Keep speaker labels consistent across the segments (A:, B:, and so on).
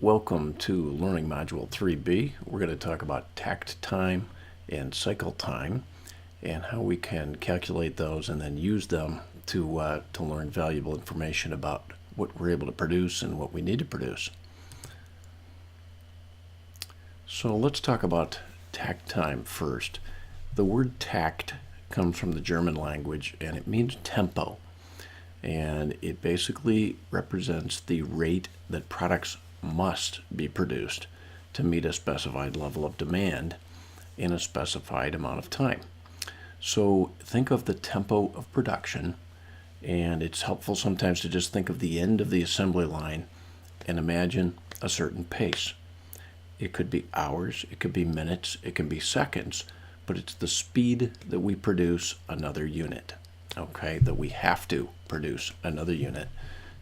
A: Welcome to Learning Module 3B. We're going to talk about takt time and cycle time and how we can calculate those and then use them to learn valuable information about what we're able to produce and what we need to produce. So let's talk about takt time first. The word takt comes from the German language and it means tempo. And it basically represents the rate that products must be produced to meet a specified level of demand in a specified amount of time. So think of the tempo of production, and it's helpful sometimes to just think of the end of the assembly line and imagine a certain pace. It could be hours, it could be minutes, it can be seconds, but it's the speed that we produce another unit, okay, that we have to produce another unit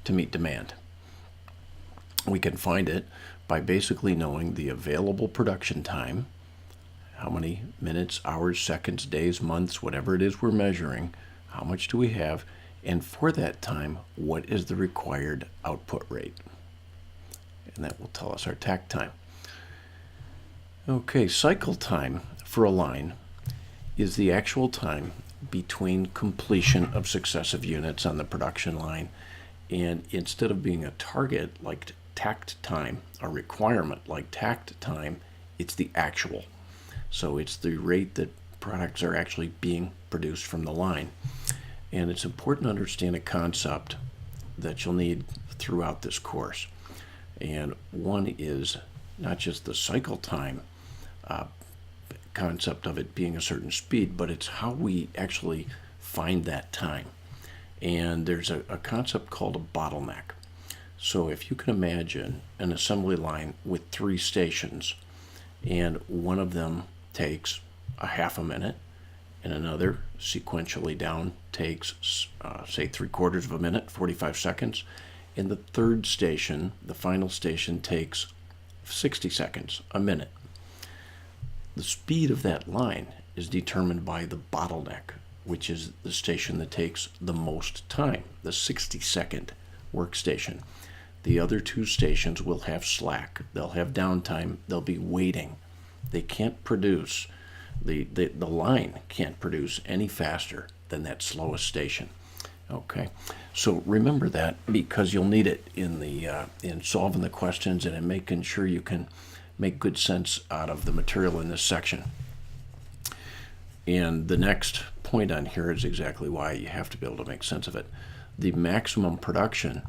A: to meet demand. We can find it by basically knowing the available production time, how many minutes, hours, seconds, days, months, whatever it is we're measuring, how much do we have, and for that time, what is the required output rate? And that will tell us our takt time. Okay, cycle time for a line is the actual time between completion of successive units on the production line, and instead of being a target like takt time, a requirement like takt time, it's the actual. So it's the rate that products are actually being produced from the line. And it's important to understand a concept that you'll need throughout this course. And one is not just the cycle time concept of it being a certain speed, but it's how we actually find that time. And there's a concept called a bottleneck. So if you can imagine an assembly line with 3 stations, and one of them takes a half a minute, and another sequentially down takes, say, 3/4 of a minute, 45 seconds, and the third station, the final station, takes 60 seconds, a minute. The speed of that line is determined by the bottleneck, which is the station that takes the most time, the 60-second workstation. The other 2 stations will have slack. They'll have downtime. They'll be waiting. They can't produce, the line can't produce any faster than that slowest station. Okay, so remember that because you'll need it in solving the questions and in making sure you can make good sense out of the material in this section. And the next point on here is exactly why you have to be able to make sense of it. The maximum production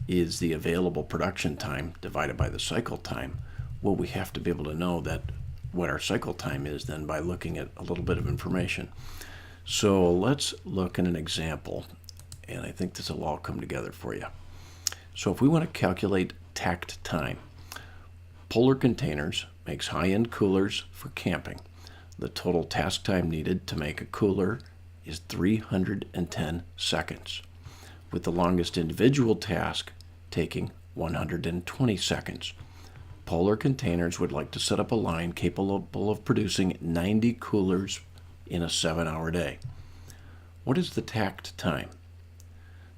A: is the available production time divided by the cycle time. Well, we have to be able to know that what our cycle time is then by looking at a little bit of information. So let's look at an example, and I think this will all come together for you. So if we want to calculate takt time, Polar Containers makes high-end coolers for camping. The total task time needed to make a cooler is 310 seconds, with the longest individual task taking 120 seconds. Polar Containers would like to set up a line capable of producing 90 coolers in a 7-hour day. What is the takt time?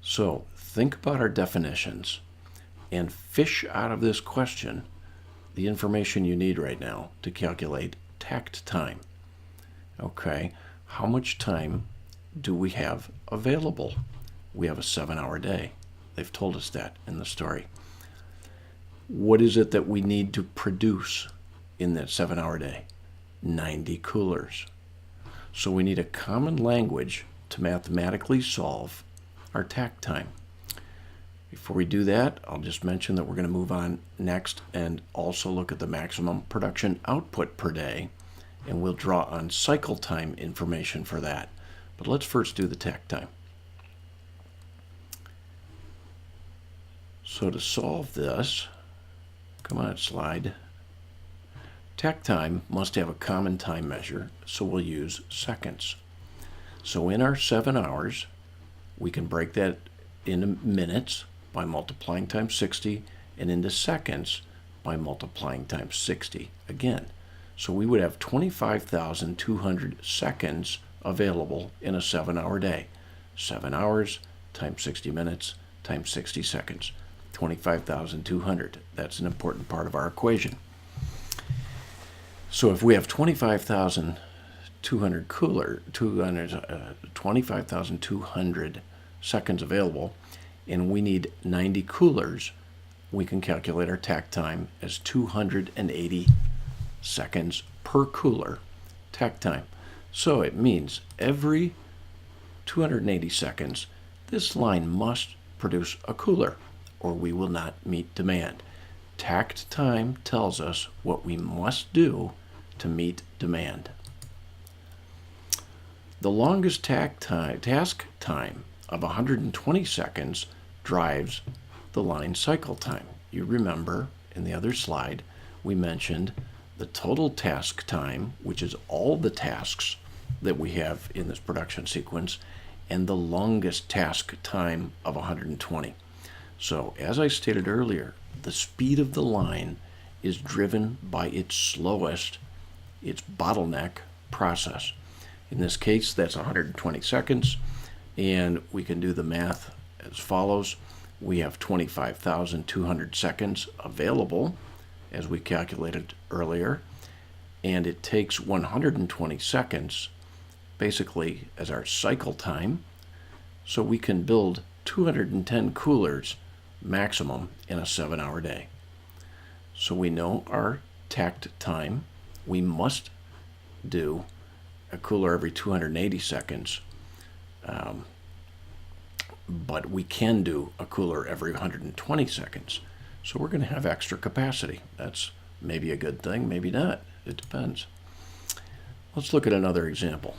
A: So think about our definitions and fish out of this question the information you need right now to calculate takt time. Okay, how much time do we have available? We have a 7-hour day. They've told us that in the story. What is it that we need to produce in that 7-hour day? 90 coolers. So we need a common language to mathematically solve our takt time. Before we do that, I'll just mention that we're going to move on next and also look at the maximum production output per day, and we'll draw on cycle time information for that. But let's first do the takt time. So to solve this, come on, slide. Takt time must have a common time measure, so we'll use seconds. So in our 7 hours, we can break that into minutes by multiplying times 60, and into seconds by multiplying times 60 again. So we would have 25,200 seconds available in a 7-hour day. 7 hours times 60 minutes times 60 seconds. 25,200. That's an important part of our equation. So if we have 25,200 seconds available, and we need 90 coolers, we can calculate our takt time as 280 seconds per cooler takt time. So it means every 280 seconds, this line must produce a cooler, or we will not meet demand. Takt time tells us what we must do to meet demand. The longest task time of 120 seconds drives the line cycle time. You remember in the other slide, we mentioned the total task time, which is all the tasks that we have in this production sequence, and the longest task time of 120. So as I stated earlier, the speed of the line is driven by its slowest, its bottleneck process. In this case, that's 120 seconds, and we can do the math as follows. We have 25,200 seconds available, as we calculated earlier, and it takes 120 seconds basically as our cycle time, so we can build 210 coolers maximum in a 7-hour day. So we know our takt time. We must do a cooler every 280 seconds, but we can do a cooler every 120 seconds. So we're going to have extra capacity. That's maybe a good thing, maybe not. It depends. Let's look at another example.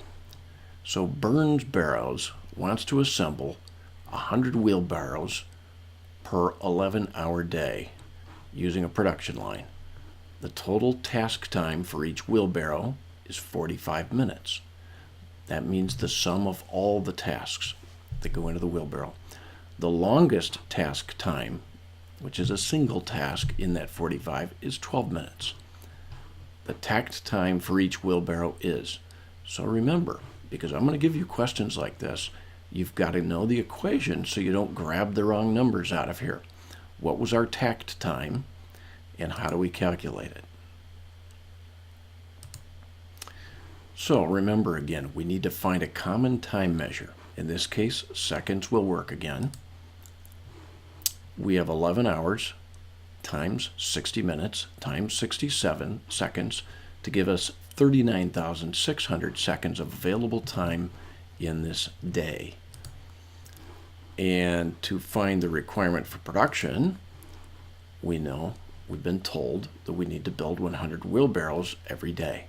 A: So Burns Barrows wants to assemble 100 wheelbarrows per 11-hour day using a production line. The total task time for each wheelbarrow is 45 minutes. That means the sum of all the tasks that go into the wheelbarrow. The longest task time, which is a single task in that 45, is 12 minutes. The takt time for each wheelbarrow is. So remember, because I'm going to give you questions like this, you've got to know the equation so you don't grab the wrong numbers out of here. What was our takt time, and how do we calculate it? So remember again, we need to find a common time measure. In this case, seconds will work again. We have 11 hours times 60 minutes times 67 seconds to give us 39,600 seconds of available time in this day. And to find the requirement for production, we've been told that we need to build 100 wheelbarrows every day.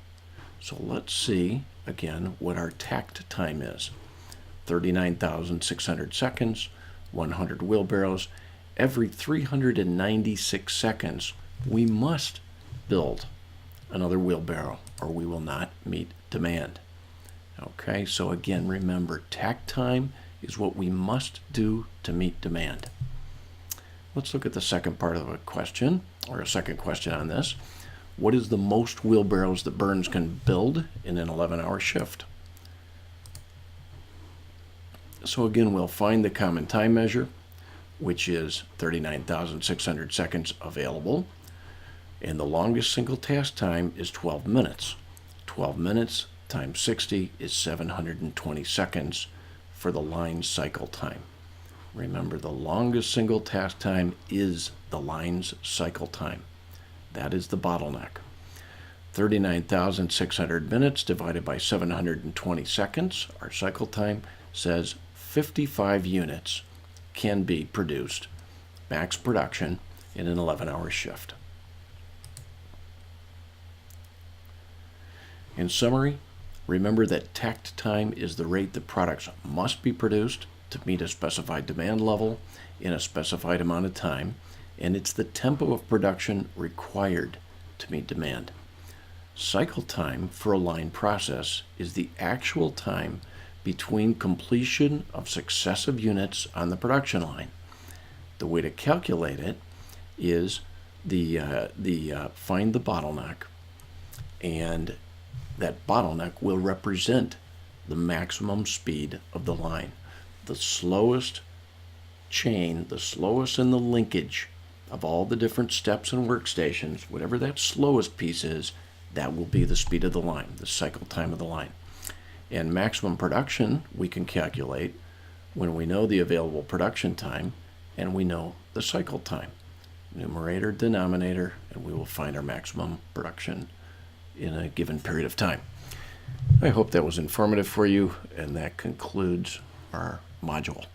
A: So let's see again what our takt time is. 39,600 seconds, 100 wheelbarrows. Every 396 seconds, we must build another wheelbarrow, or we will not meet demand. Okay, so again, remember, takt time is what we must do to meet demand. Let's look at the second part of the question, or a second question on this. What is the most wheelbarrows that Burns can build in an 11-hour shift? So again, we'll find the common time measure, which is 39,600 seconds available, and the longest single task time is 12 minutes. 12 minutes times 60 is 720 seconds for the line cycle time. Remember, the longest single task time is the line's cycle time. That is the bottleneck. 39,600 minutes divided by 720 seconds, our cycle time, says 55 units can be produced, max production, in an 11-hour shift. In summary, remember that takt time is the rate that products must be produced to meet a specified demand level in a specified amount of time, and it's the tempo of production required to meet demand. Cycle time for a line process is the actual time between completion of successive units on the production line. The way to calculate it is find the bottleneck, and that bottleneck will represent the maximum speed of the line. The slowest chain, the slowest in the linkage of all the different steps and workstations, whatever that slowest piece is, that will be the speed of the line, the cycle time of the line. And maximum production we can calculate when we know the available production time and we know the cycle time. Numerator, denominator, and we will find our maximum production in a given period of time. I hope that was informative for you, and that concludes our module.